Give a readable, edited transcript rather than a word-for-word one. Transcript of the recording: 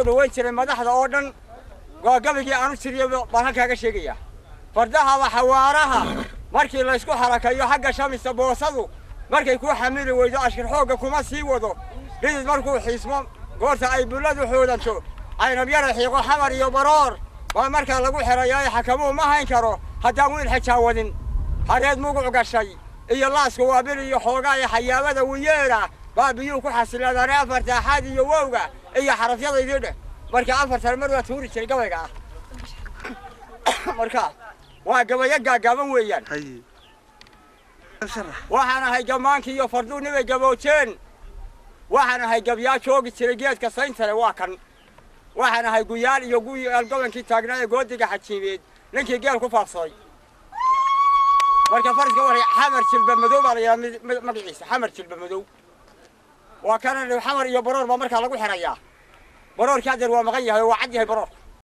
soo dhaweyn jiray madaxda oo dhan waa gabigii aanu tiriyo baan halkaaga sheegaya fardaha waa xawaaraha markii la isku xarakayo xagga shamista boosadu markay ku xamili weydo ashkar xooga kuma sii wado dhidid markuu xiismo goorta ay buladu xoodanto aynab yara xiiqo xamar iyo baroor waa markaa lagu xirayaa xakamuhu ma hayn karo haddaan wiil xijaawadin hareed muguc gashay iyo laaska waabil iyo xoogaa iyo xayaabada wiyeera baa biyuhu ku xasiladaan afarta axaad iyo wowga iyo xarafyada ididheh marka afartan mar waa tuuri jiray gabayga ah marka waa gabayo gaagaaban weeyaan waxaan ahay gamaankii iyo farduunibay gaboojeen waxaan ahay gabyaa joogi jiray geedka sayntale waa kan waxaan ahay guyaal iyo guyaal gobolkii taagnaa ee goodiga xajiimeed ninkii geel ku faafsaday marka fariska waray xamar jilba madow baa la yidhaha magaciisa xamar jilba madow waa kana xamar iyo baroor baa markaa lagu xirayaa baroorkii hadeer waa maqan yahay waa cad yahay baroor